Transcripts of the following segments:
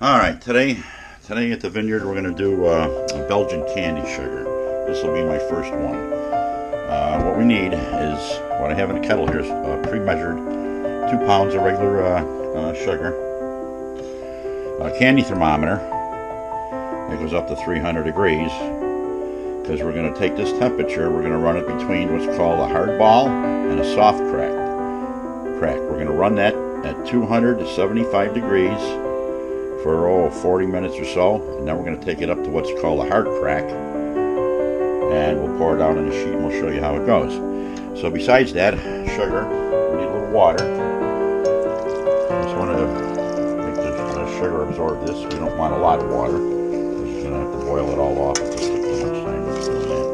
Alright, today at the vineyard we're going to do a Belgian Candy Sugar. This will be my first one. What we need is, what I have in a kettle here is pre-measured 2 pounds of regular sugar, a candy thermometer that goes up to 300 degrees, because we're going to take this temperature, we're going to run it between what's called a hard ball and a soft crack. We're going to run that at 200 to 75 degrees for 40 minutes or so, and then we're going to take it up to what's called a hard crack, and we'll pour it out on a sheet and we'll show you how it goes. So besides that sugar, we need a little water. Just want to make the sugar absorb this. We don't want a lot of water. We're just going to have to boil it all off. It just takes too much time to do that.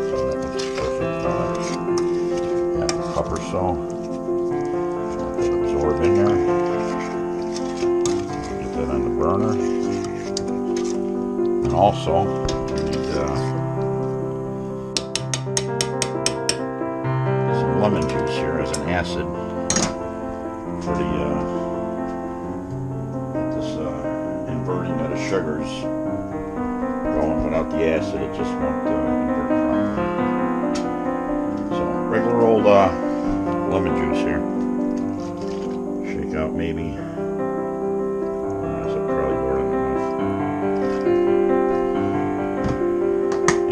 So that looks perfect. A cup or so. Let it absorb in there. On the burner, and also we need some lemon juice here as an acid for the this inverting of the sugars going. Without the acid, it just won't invert properly. So regular old lemon juice here. Shake out maybe.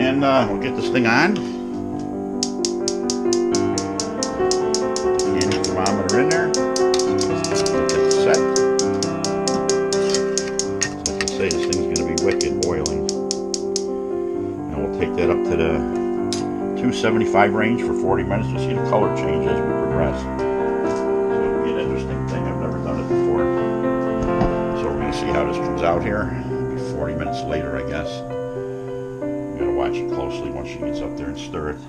And we'll get this thing on. Put the candy thermometer in there. Get it set. So like I say, this thing's going to be wicked boiling. And we'll take that up to the 275 range for 40 minutes. You'll see the color change as we progress. So it'll be an interesting thing. I've never done it before. So we're going to see how this comes out here. It'll be 40 minutes later, I guess. Watch it closely once she gets up there and stir it.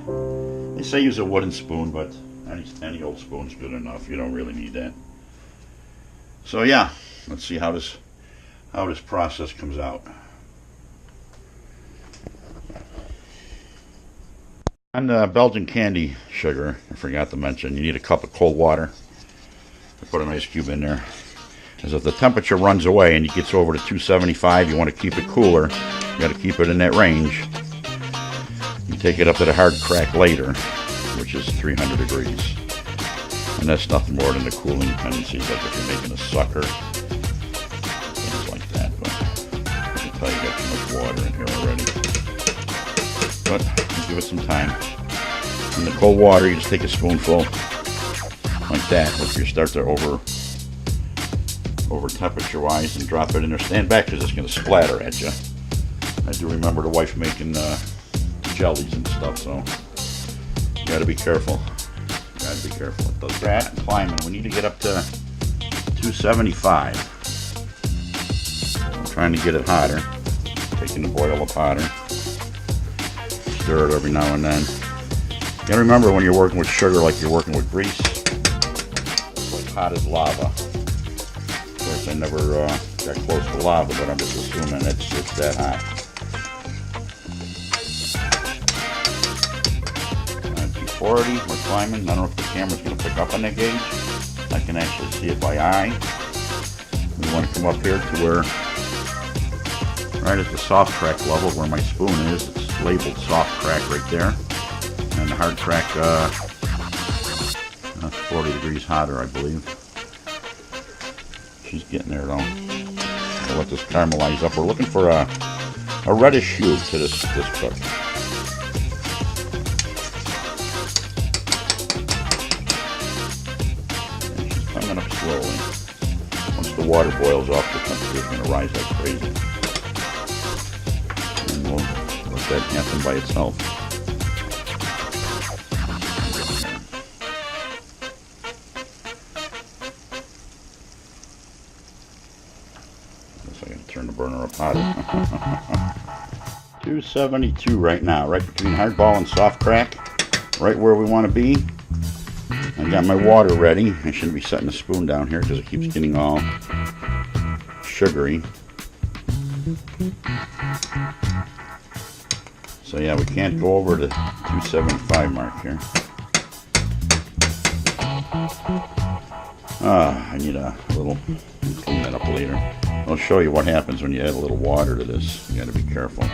They say use a wooden spoon, but any old spoon's good enough. You don't really need that. So yeah, let's see how this process comes out. On the Belgian Candy Sugar, I forgot to mention, you need a cup of cold water. I put an ice cube in there. Because if the temperature runs away and it gets over to 275, you want to keep it cooler. You got to keep it in that range. You take it up to the hard crack later, which is 300 degrees. And that's nothing more than the cooling tendencies, like if you're making a sucker, things like that. But I can tell you got too much water in here already. But give it some time. In the cold water, you just take a spoonful like that. If you start to over temperature wise, and drop it in there. Stand back because it's going to splatter at you. I do remember the wife making jellies and stuff, so you gotta be careful. Gotta be careful. It does that and climbing. We need to get up to 275. I'm trying to get it hotter. Taking the boil up hotter. Stir it every now and then. You gotta remember when you're working with sugar like you're working with grease, it's like hot as lava. Of course, I never got close to lava, but I'm just assuming it's that hot. 240, we're climbing. I don't know if the camera's going to pick up on that gauge. I can actually see it by eye. We want to come up here to where, right at the soft crack level where my spoon is. It's labeled soft crack right there. And the hard crack, 40 degrees hotter, I believe. She's getting there though. We'll let this caramelize up. We're looking for a reddish hue to this cook. Coming up slowly. Once the water boils off, the temperature is going to rise like crazy. And we'll let that happen by itself. Guess I gotta turn the burner up hotter. 272 right now, right between hard ball and soft crack. Right where we want to be. I got my water ready. I shouldn't be setting the spoon down here because it keeps getting all sugary. So yeah, we can't go over the 275 mark here. I need a little, clean that up later. I'll show you what happens when you add a little water to this. You gotta be careful.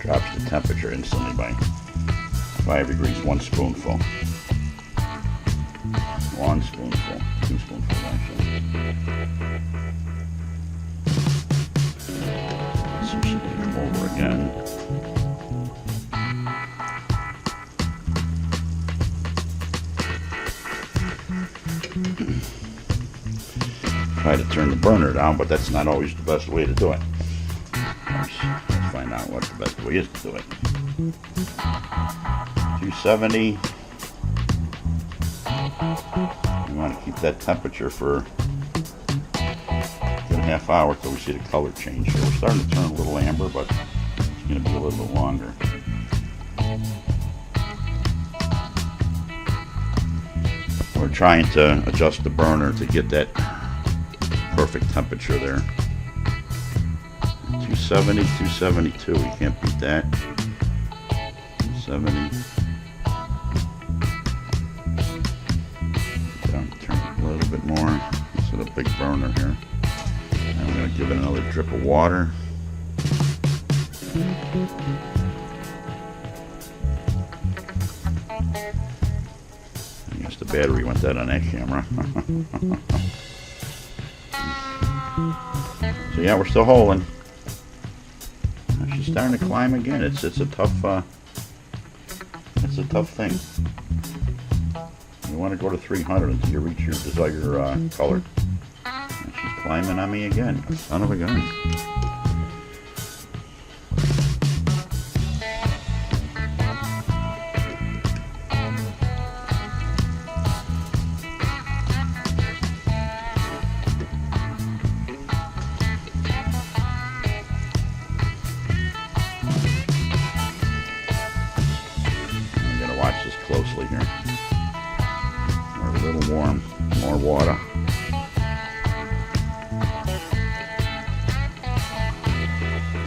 Drops the temperature instantly by 5 degrees, 1 spoonful. 1 spoonful, 2 spoonfuls actually. So she can come over again. Try to turn the burner down, but that's not always the best way to do it. Let's find out what the best way is to do it. 270. We want to keep that temperature for a good half hour till we see the color change. So we're starting to turn a little amber, but it's going to be a little bit longer. We're trying to adjust the burner to get that perfect temperature there. 270, 272, we can't beat that. 270. Turn it a little bit more. This is a big burner here. And I'm going to give it another drip of water. I guess the battery went dead on that camera. So yeah, we're still holding. She's starting to climb again. It's a tough thing. You want to go to 300 until you reach your desired color. And she's climbing on me again. Son of a gun. Watch this closely here. We're a little warm. More water.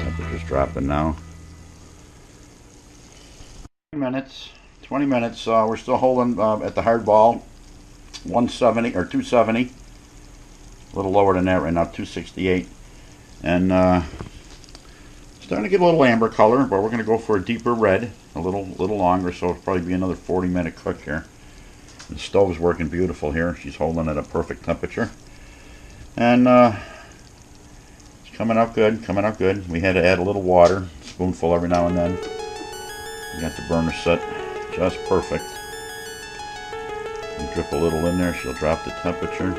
Temperature's dropping now. 20 minutes. We're still holding at the hard ball. 170 or 270. A little lower than that right now. 268. And starting to get a little amber color, but we're going to go for a deeper red. A little longer, so it'll probably be another 40-minute cook here. The stove's working beautiful here. She's holding at a perfect temperature, and it's coming out good. We had to add a little water, a spoonful every now and then. We got the burner set just perfect. You drip a little in there, she'll drop the temperature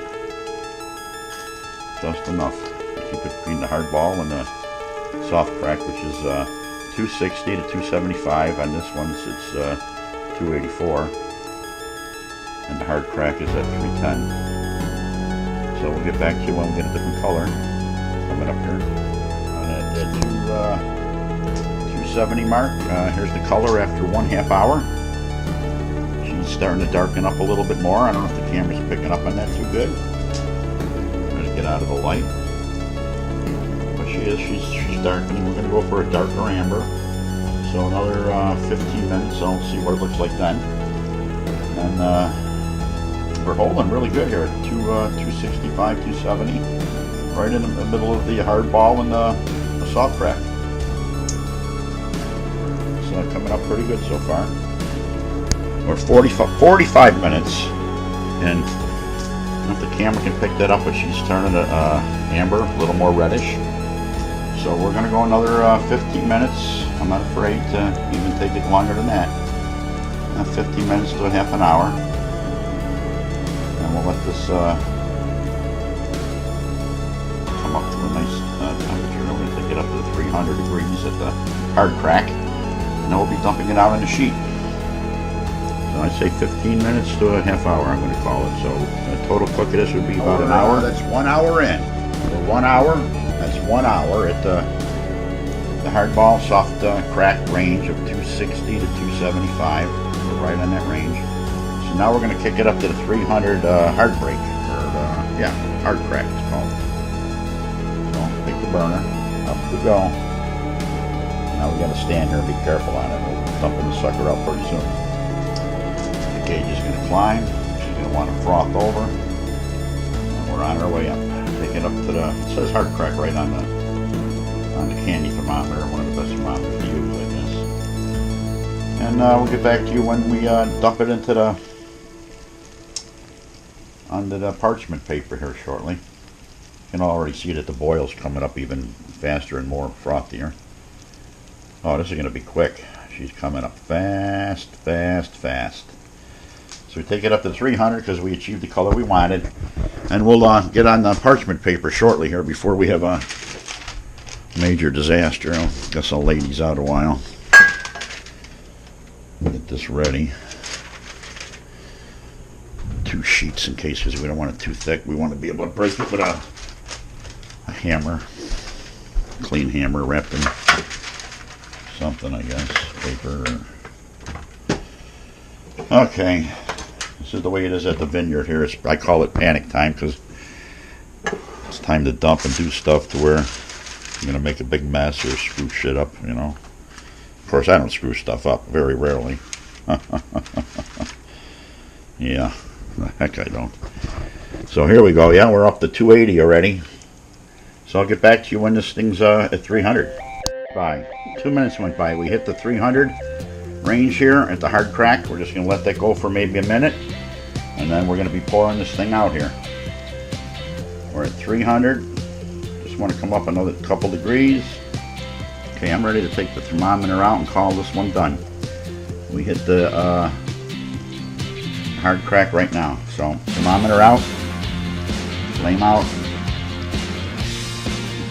just enough. Keep it between the hard ball and the soft crack, which is 260 to 275. On this one it's 284, and the hard crack is at 310. So we'll get back to you when we get a different color coming up here. At the 270 mark, here's the color after 1/2 hour. She's starting to darken up a little bit more. I don't know if the camera's picking up on that too good. Let's get out of the light. She's darkening. We're going to go for a darker amber. So another 15 minutes. I'll see what it looks like then. And we're holding really good here. 265, 270. Right in the middle of the hard ball and the soft crack. So coming up pretty good so far. We're 45 minutes. And I don't know if the camera can pick that up, but she's turning to amber, a little more reddish. So we're going to go another 15 minutes. I'm not afraid to even take it longer than that. 15 minutes to a half an hour. And we'll let this come up to a nice temperature. We're going to take it up to 300 degrees at the hard crack. And then we'll be dumping it out in the sheet. So I say 15 minutes to a half hour, I'm going to call it. So the total cook of this would be about an hour. That's 1 hour in. For 1 hour. That's 1 hour at the hardball soft crack range of 260 to 275. We're right on that range. So now we're going to kick it up to the 300 hard break, or yeah, hard crack it's called. So pick the burner, up we go. Now we got to stand here and be careful on it. We'll dumping the sucker out pretty soon. The gauge is going to climb. She's going to want to froth over. And we're on our way up. Take it up to the, it says hard crack right on the candy thermometer, one of the best thermometers to use, I guess. And we'll get back to you when we dump it into the onto the parchment paper here shortly. You can already see that the boil's coming up even faster and more frothier. Oh, this is going to be quick. She's coming up fast, fast, fast. So we take it up to 300 because we achieved the color we wanted. And we'll get on the parchment paper shortly here before we have a major disaster. I guess I'll lay these out a while. Get this ready. 2 sheets in case, because we don't want it too thick. We want to be able to break it with a hammer. Clean hammer wrapped in something, I guess. Paper. Okay. This is the way it is at the vineyard here. I call it panic time because it's time to dump and do stuff to where you're going to make a big mess or screw shit up, you know. Of course, I don't screw stuff up. Very rarely. Yeah. The heck I don't. So here we go. Yeah, we're up to 280 already. So I'll get back to you when this thing's at 300. Bye. 2 minutes went by. We hit the 300 range here at the hard crack. We're just going to let that go for maybe a minute. And then we're going to be pouring this thing out here. We're at 300. Just want to come up another couple degrees. Okay, I'm ready to take the thermometer out and call this one done. We hit the hard crack right now. So thermometer out. Flame out.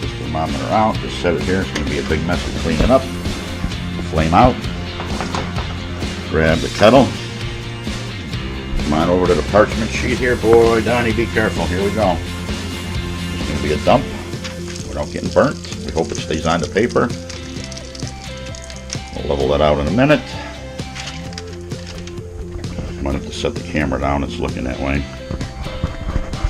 Get this thermometer out. Just set it here. It's going to be a big mess of cleaning up. Flame out. Grab the kettle. Come on over to the parchment sheet here. Boy, Donnie, be careful. Here we go. It's going to be a dump without getting burnt. We hope it stays on the paper. We'll level that out in a minute. Might have to set the camera down. It's looking that way.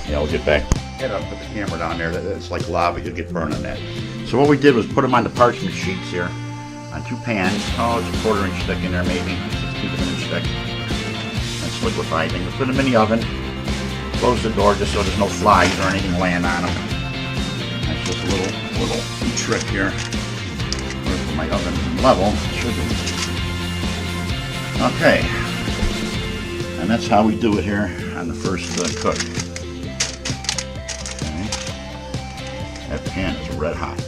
Yeah, I'll get back. Get up, put the camera down there. It's like lava. You'll get burned on that. So what we did was put them on the parchment sheets here on 2 pans. Oh, it's a 1/4 inch thick in there, maybe. 1/2 inch thick. That's liquefied. And we put them in the oven. Close the door just so there's no flies or anything laying on them. That's just a little trick here. For my oven level. Should be. Okay. And that's how we do it here on the first cook. Okay. That pan is red hot.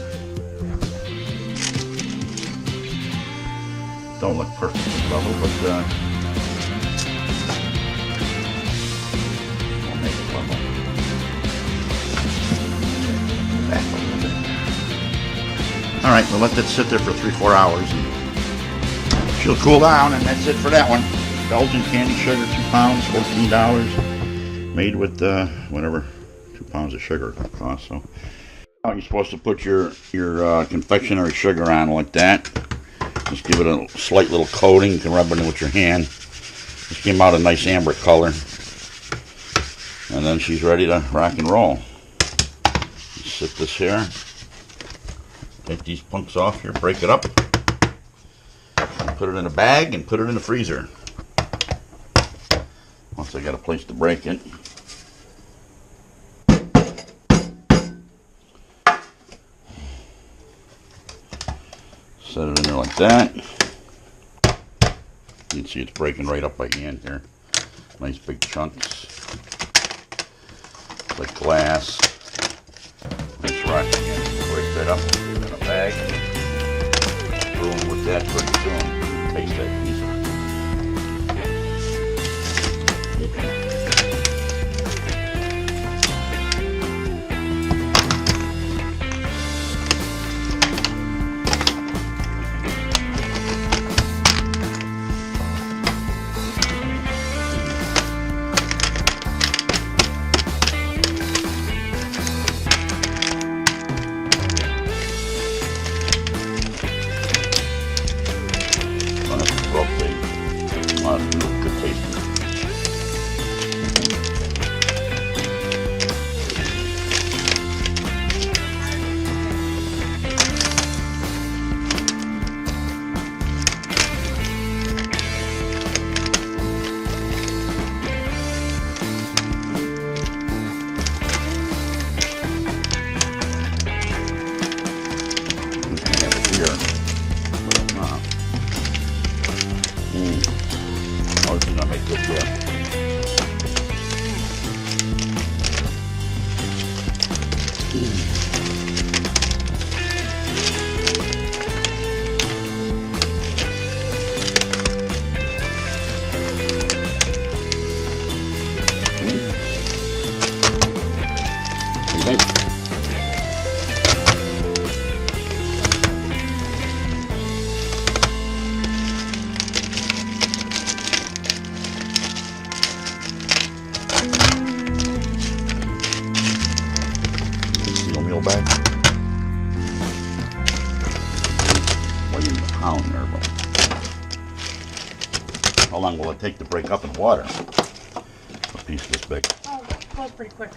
Don't look perfectly level, but we'll make it level. Back a little bit. Alright, we'll let that sit there for 3-4 hours. And she'll cool down, and that's it for that one. Belgian Candy Sugar, 2 pounds, $14. Made with whatever 2 pounds of sugar costs. So, you're supposed to put your confectionery sugar on like that. Just give it a slight little coating. You can rub it in with your hand. Just came out a nice amber color. And then she's ready to rock and roll. Sit this here. Take these punks off here. Break it up. Put it in a bag and put it in the freezer. Once I got a place to break it. Set it in there like that. You can see it's breaking right up by hand here. Nice big chunks. It's like glass. Nice rock again. Break that up. Put it in a bag. Boom with that pretty soon. Taste that piece. wheel back. Weighing the pound there, but how long will it take to break up in water? A piece this big. Oh, that goes pretty quick.